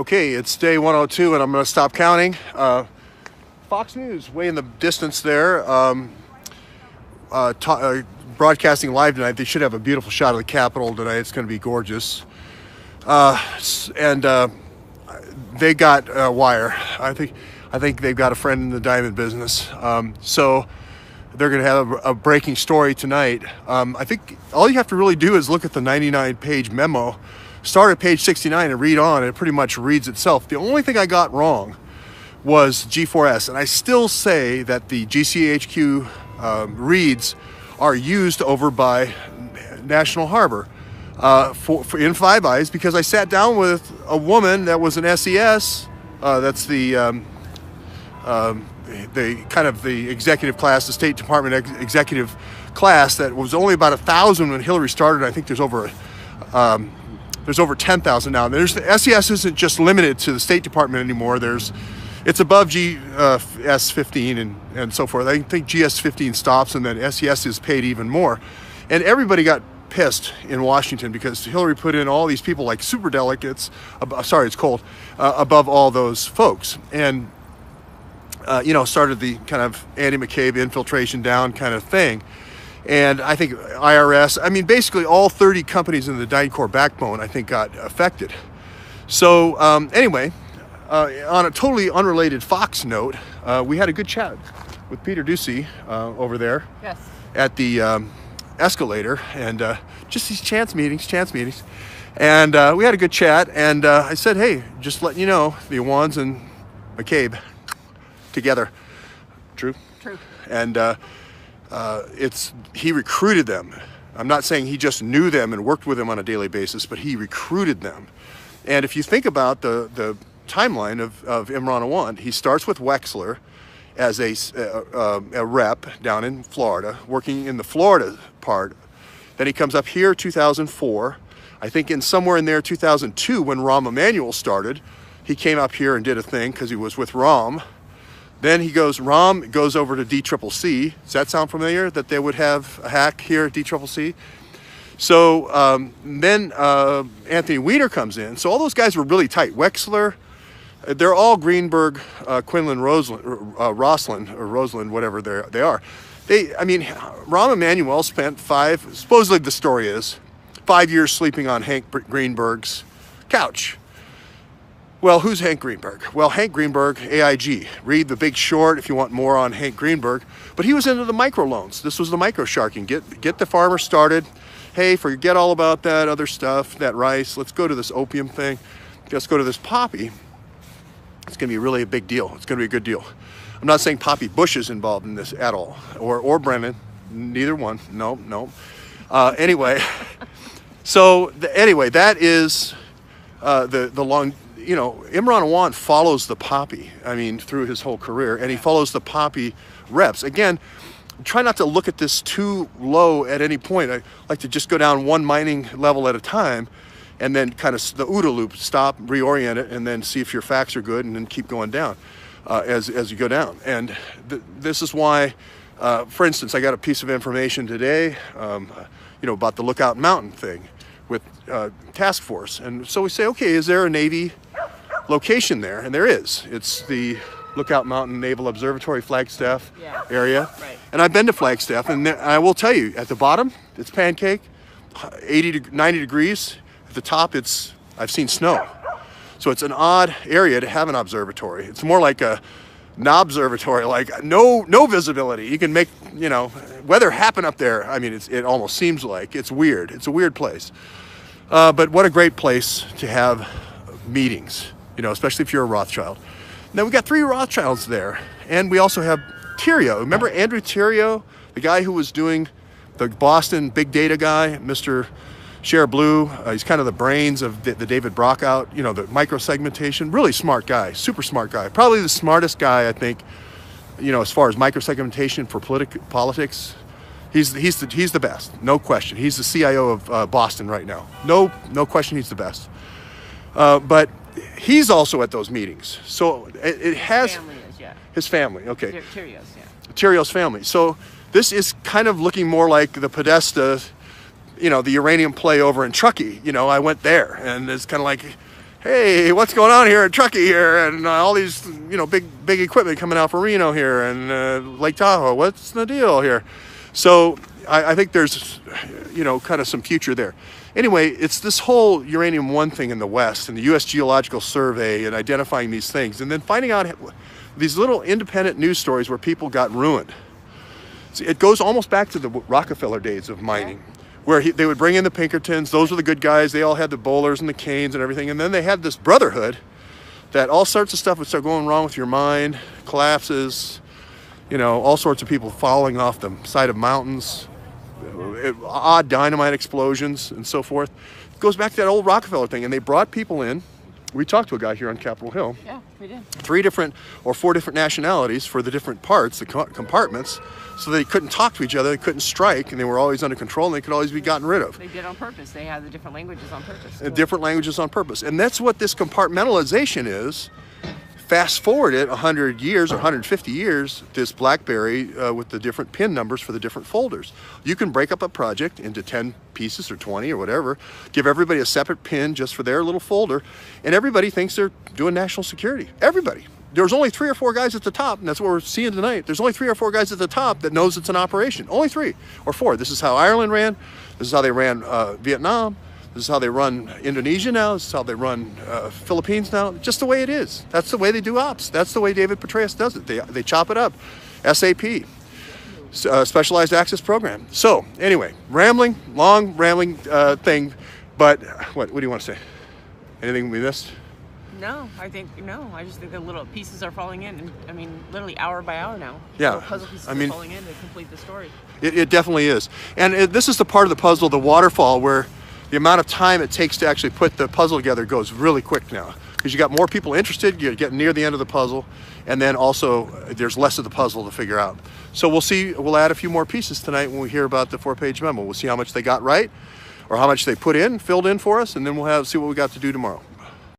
Okay, it's day 102 and I'm going to stop counting. Fox News, way in the distance there, broadcasting live tonight. They should have a beautiful shot of the Capitol tonight. It's going to be gorgeous. And they got wire. I think they've got a friend in the diamond business. So they're going to have a breaking story tonight. I think all you have to really do is look at the 99-page memo. Start at page 69 and read on. It pretty much reads itself. The only thing I got wrong was G4S, and I still say that the GCHQ reads are used over by National Harbor in Five Eyes, because I sat down with a woman that was an SES. That's the kind of the executive class, the State Department executive class that was only about 1,000 when Hillary started. I think there's over 10,000 now. The SES isn't just limited to the State Department anymore. It's above GS-15 and so forth. I think GS-15 stops, and then SES is paid even more. And everybody got pissed in Washington because Hillary put in all these people like superdelegates. Sorry, it's cold. Above all those folks, and started the kind of Andy McCabe infiltration down kind of thing. And I think IRS, basically all 30 companies in the DynCorp backbone, I think, got affected. So anyway, on a totally unrelated Fox note, we had a good chat with Peter Doocey over there. Yes. At the escalator, and just these chance meetings. And we had a good chat, and I said, hey, just letting you know, the Awans and McCabe together. True? True. And he recruited them. I'm not saying he just knew them and worked with them on a daily basis, but he recruited them. And if you think about the timeline of Imran Awan, he starts with Wexler as a rep down in Florida, working in the Florida part. Then he comes up here 2004. I think somewhere in there 2002, when Rahm Emanuel started, he came up here and did a thing because he was with Rahm. Then Rahm goes over to DCCC. Does that sound familiar, that they would have a hack here at DCCC? So then Anthony Weiner comes in. So all those guys were really tight. Wexler, they're all Greenberg, Quinlan, Rosalind, whatever they are. Rahm Emanuel spent supposedly the story is, 5 years sleeping on Hank Greenberg's couch. Well, who's Hank Greenberg? Well, Hank Greenberg, AIG. Read The Big Short if you want more on Hank Greenberg. But he was into the microloans. This was the micro sharking. Get the farmer started. Hey, forget all about that other stuff, that rice. Let's go to this opium thing. Let's go to this poppy. It's going to be really a big deal. It's going to be a good deal. I'm not saying Poppy Bush is involved in this at all, or Brennan. Neither one. No. Anyway, that is the long. Imran Awan follows the poppy. Through his whole career, and he follows the poppy reps. Again, try not to look at this too low at any point. I like to just go down one mining level at a time, and then kind of the OODA loop, stop, reorient it, and then see if your facts are good, and then keep going down as you go down. And this is why, for instance, I got a piece of information today, about the Lookout Mountain thing with task force. And so we say, okay, is there a Navy location there? And there is. It's the Lookout Mountain Naval Observatory Flagstaff area. Right. And I've been to Flagstaff, and I will tell you, at the bottom, it's pancake, 90 degrees. At the top, I've seen snow. So it's an odd area to have an observatory. It's more like a knobservatory, like no visibility. You can make, weather happen up there. It almost seems like it's weird. It's a weird place. But what a great place to have meetings, especially if you're a Rothschild. Now we got 3 Rothschilds there, and we also have Theriault. Remember Andrew Theriault, the guy who was doing the Boston big data guy, Mr. Share Blue. He's kind of the brains of the David Brockout, the microsegmentation. Really smart guy, super smart guy. Probably the smartest guy, I think, as far as microsegmentation for politics. He's the best, no question. He's the CIO of Boston right now. No question, he's the best. But he's also at those meetings. So it has his family. Okay. Theriault's family. So this is kind of looking more like the Podesta, the uranium play over in Truckee. I went there, and it's kind of like, hey, what's going on here at Truckee here, and all these, big equipment coming out from Reno here, and Lake Tahoe. What's the deal here? So I think there's, kind of some future there. Anyway, it's this whole uranium-1 thing in the West, and the U.S. Geological Survey, and identifying these things, and then finding out these little independent news stories where people got ruined. See, it goes almost back to the Rockefeller days of mining, where they would bring in the Pinkertons. Those were the good guys. They all had the bowlers and the canes and everything. And then they had this brotherhood that all sorts of stuff would start going wrong with your mind, collapses, all sorts of people falling off the side of mountains, odd dynamite explosions and so forth. It goes back to that old Rockefeller thing. And they brought people in. We talked to a guy here on Capitol Hill. Yeah, we did. 3 different or 4 different nationalities for the different parts, the compartments, so they couldn't talk to each other, they couldn't strike, and they were always under control, and they could always be gotten rid of. They did on purpose. They had the different languages on purpose. Different languages on purpose. And that's what this compartmentalization is. Fast forward it 100 years or 150 years, this BlackBerry with the different pin numbers for the different folders. You can break up a project into 10 pieces or 20 or whatever, give everybody a separate pin just for their little folder, and everybody thinks they're doing national security. Everybody. There's only 3 or 4 guys at the top, and that's what we're seeing tonight. There's only 3 or 4 guys at the top that knows it's an operation. Only 3 or 4. This is how Ireland ran. This is how they ran Vietnam. This is how they run Indonesia now. This is how they run Philippines now. Just the way it is. That's the way they do ops. That's the way David Petraeus does it. They chop it up. SAP, Specialized Access Program. So anyway, long rambling thing. But what do you want to say? Anything we missed? No, I just think the little pieces are falling in. And, I mean, literally hour by hour now. Yeah. Little puzzle pieces are falling in to complete the story. It definitely is. And this is the part of the puzzle, the waterfall, where the amount of time it takes to actually put the puzzle together goes really quick now, because you got more people interested, you're getting near the end of the puzzle, and then also there's less of the puzzle to figure out. So we'll add a few more pieces tonight when we hear about the 4-page memo. We'll see how much they got right, or how much they filled in for us, and then we'll see what we got to do tomorrow.